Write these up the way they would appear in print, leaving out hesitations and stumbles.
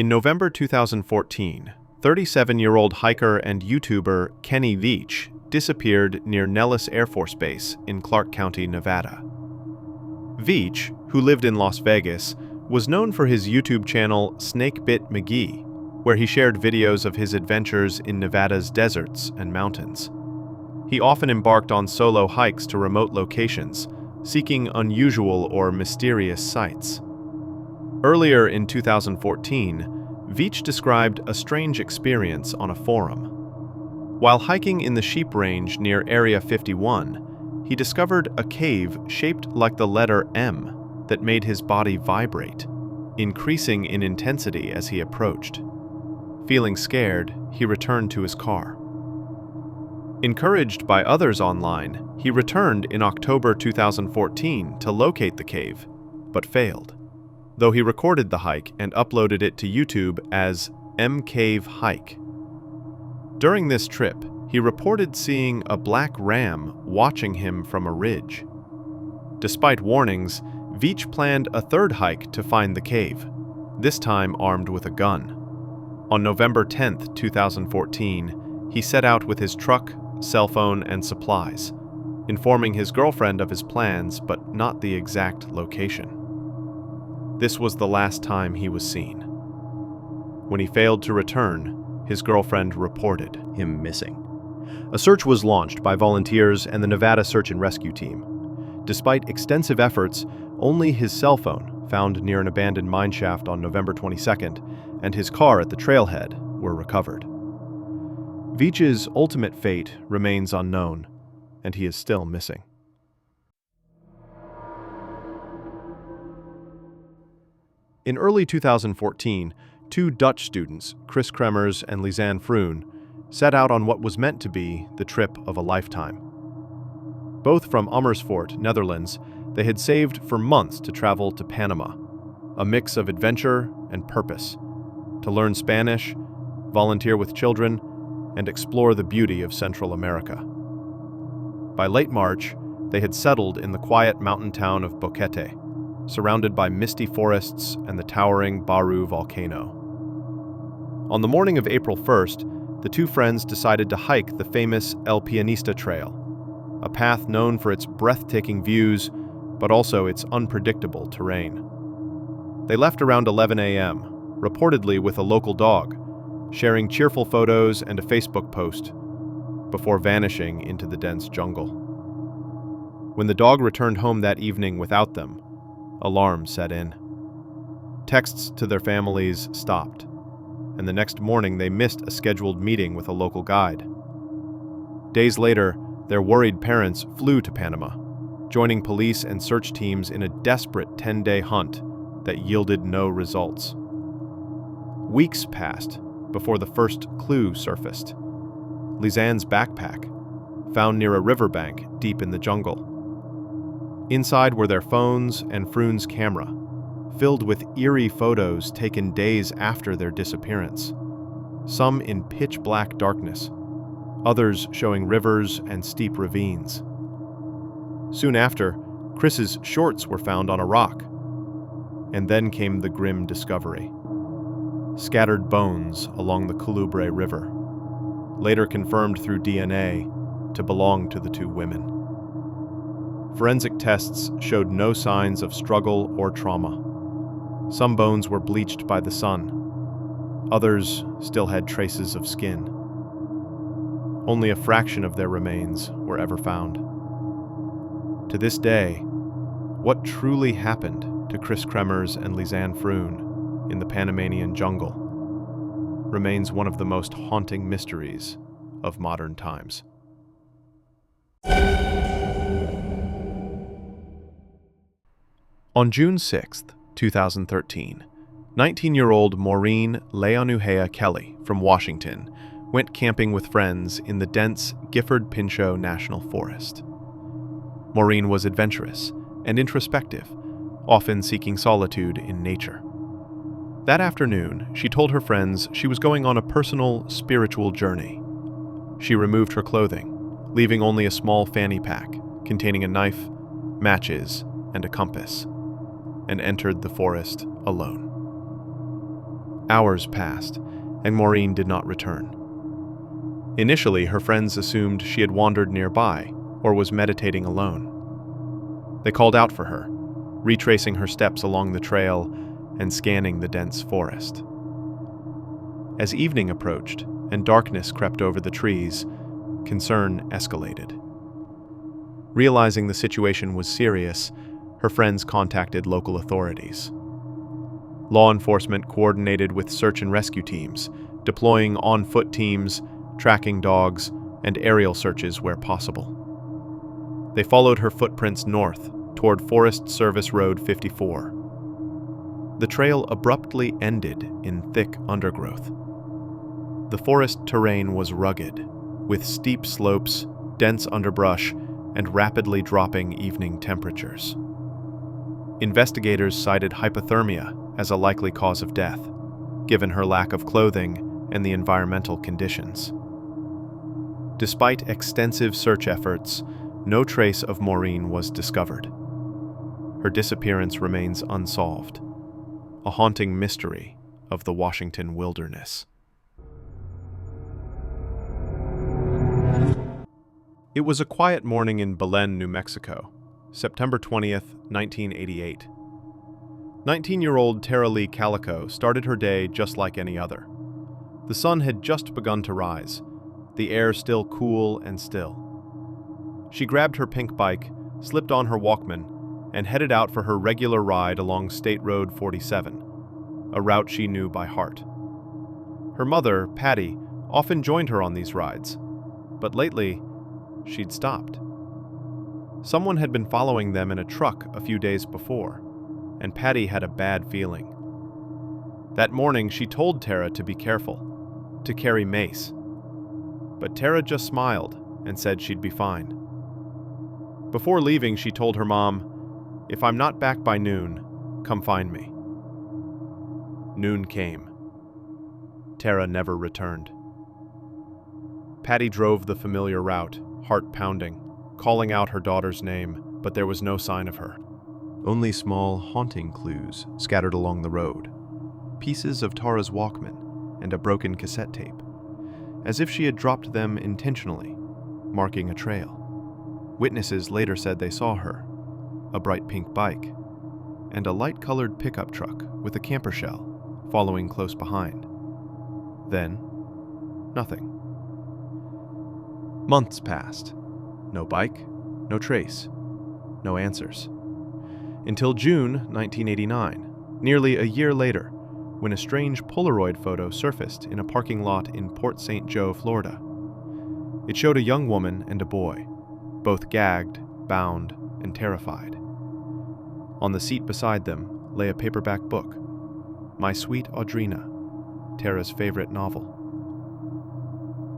In November 2014, 37-year-old hiker and YouTuber Kenny Veach disappeared near Nellis Air Force Base in Clark County, Nevada. Veach, who lived in Las Vegas, was known for his YouTube channel Snakebit McGee, where he shared videos of his adventures in Nevada's deserts and mountains. He often embarked on solo hikes to remote locations, seeking unusual or mysterious sights. Earlier in 2014, Veach described a strange experience on a forum. While hiking in the sheep range near Area 51, he discovered a cave shaped like the letter M that made his body vibrate, increasing in intensity as he approached. Feeling scared, he returned to his car. Encouraged by others online, he returned in October 2014 to locate the cave, but failed, though he recorded the hike and uploaded it to YouTube as M Cave Hike. During this trip, he reported seeing a black ram watching him from a ridge. Despite warnings, Veach planned a third hike to find the cave, this time armed with a gun. On November 10, 2014, he set out with his truck, cell phone, and supplies, informing his girlfriend of his plans but not the exact location. This was the last time he was seen. When he failed to return, his girlfriend reported him missing. A search was launched by volunteers and the Nevada Search and Rescue Team. Despite extensive efforts, only his cell phone, found near an abandoned mineshaft on November 22nd, and his car at the trailhead were recovered. Veach's ultimate fate remains unknown, and he is still missing. In early 2014, two Dutch students, Chris Kremers and Lisanne Froon, set out on what was meant to be the trip of a lifetime. Both from Amersfoort, Netherlands, they had saved for months to travel to Panama, a mix of adventure and purpose, to learn Spanish, volunteer with children, and explore the beauty of Central America. By late March, they had settled in the quiet mountain town of Boquete, surrounded by misty forests and the towering Baru volcano. On the morning of April 1st, the two friends decided to hike the famous El Pianista Trail, a path known for its breathtaking views, but also its unpredictable terrain. They left around 11 a.m., reportedly with a local dog, sharing cheerful photos and a Facebook post, before vanishing into the dense jungle. When the dog returned home that evening without them, alarm set in. Texts to their families stopped, and the next morning they missed a scheduled meeting with a local guide. Days later, their worried parents flew to Panama, joining police and search teams in a desperate 10-day hunt that yielded no results. Weeks passed before the first clue surfaced: Lisanne's backpack, found near a riverbank deep in the jungle. Inside were their phones and Froon's camera, filled with eerie photos taken days after their disappearance, some in pitch-black darkness, others showing rivers and steep ravines. Soon after, Chris's shorts were found on a rock, and then came the grim discovery: scattered bones along the Colubre River, later confirmed through DNA to belong to the two women. Forensic tests showed no signs of struggle or trauma. Some bones were bleached by the sun. Others still had traces of skin. Only a fraction of their remains were ever found. To this day, what truly happened to Chris Kremers and Lisanne Froon in the Panamanian jungle remains one of the most haunting mysteries of modern times. On June 6, 2013, 19-year-old Maureen Leonuhea Kelly from Washington went camping with friends in the dense Gifford-Pinchot National Forest. Maureen was adventurous and introspective, often seeking solitude in nature. That afternoon, she told her friends she was going on a personal, spiritual journey. She removed her clothing, leaving only a small fanny pack containing a knife, matches, and a compass, and entered the forest alone. Hours passed, and Maureen did not return. Initially, her friends assumed she had wandered nearby or was meditating alone. They called out for her, retracing her steps along the trail and scanning the dense forest. As evening approached and darkness crept over the trees, concern escalated. Realizing the situation was serious, her friends contacted local authorities. Law enforcement coordinated with search and rescue teams, deploying on-foot teams, tracking dogs, and aerial searches where possible. They followed her footprints north toward Forest Service Road 54. The trail abruptly ended in thick undergrowth. The forest terrain was rugged, with steep slopes, dense underbrush, and rapidly dropping evening temperatures. Investigators cited hypothermia as a likely cause of death, given her lack of clothing and the environmental conditions. Despite extensive search efforts, no trace of Maureen was discovered. Her disappearance remains unsolved, a haunting mystery of the Washington wilderness. It was a quiet morning in Belen, New Mexico, September 20th, 1988. 19-year-old Tara Lee Calico started her day just like any other. The sun had just begun to rise, the air still cool and still. She grabbed her pink bike, slipped on her Walkman, and headed out for her regular ride along State Road 47, a route she knew by heart. Her mother, Patty, often joined her on these rides, but lately, she'd stopped. Someone had been following them in a truck a few days before, and Patty had a bad feeling. That morning, she told Tara to be careful, to carry mace. But Tara just smiled and said she'd be fine. Before leaving, she told her mom, "If I'm not back by noon, come find me." Noon came. Tara never returned. Patty drove the familiar route, heart pounding, calling out her daughter's name, but there was no sign of her. Only small, haunting clues scattered along the road. Pieces of Tara's Walkman and a broken cassette tape, as if she had dropped them intentionally, marking a trail. Witnesses later said they saw her, a bright pink bike, and a light-colored pickup truck with a camper shell following close behind. Then, nothing. Months passed. No bike, no trace, no answers. Until June 1989, nearly a year later, when a strange Polaroid photo surfaced in a parking lot in Port St. Joe, Florida. It showed a young woman and a boy, both gagged, bound, and terrified. On the seat beside them lay a paperback book, My Sweet Audrina, Tara's favorite novel.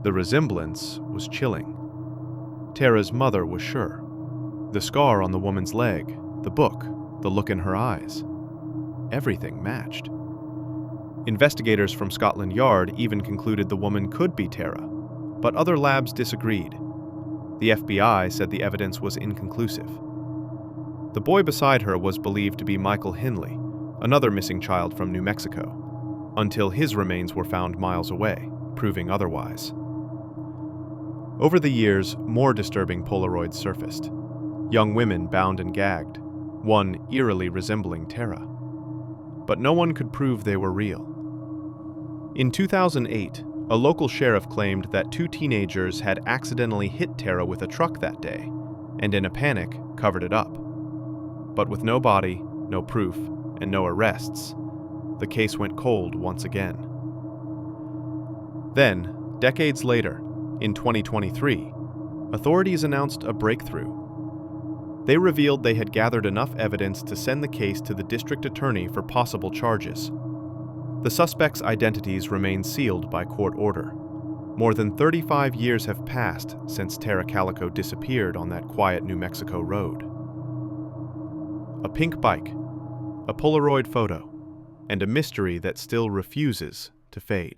The resemblance was chilling. Tara's mother was sure. The scar on the woman's leg, the book, the look in her eyes. Everything matched. Investigators from Scotland Yard even concluded the woman could be Tara, but other labs disagreed. The FBI said the evidence was inconclusive. The boy beside her was believed to be Michael Hinley, another missing child from New Mexico, until his remains were found miles away, proving otherwise. Over the years, more disturbing Polaroids surfaced. Young women bound and gagged, one eerily resembling Tara. But no one could prove they were real. In 2008, a local sheriff claimed that two teenagers had accidentally hit Tara with a truck that day, and in a panic, covered it up. But with no body, no proof, and no arrests, the case went cold once again. Then, decades later, in 2023, authorities announced a breakthrough. They revealed they had gathered enough evidence to send the case to the district attorney for possible charges. The suspects' identities remain sealed by court order. More than 35 years have passed since Tara Calico disappeared on that quiet New Mexico road. A pink bike, a Polaroid photo, and a mystery that still refuses to fade.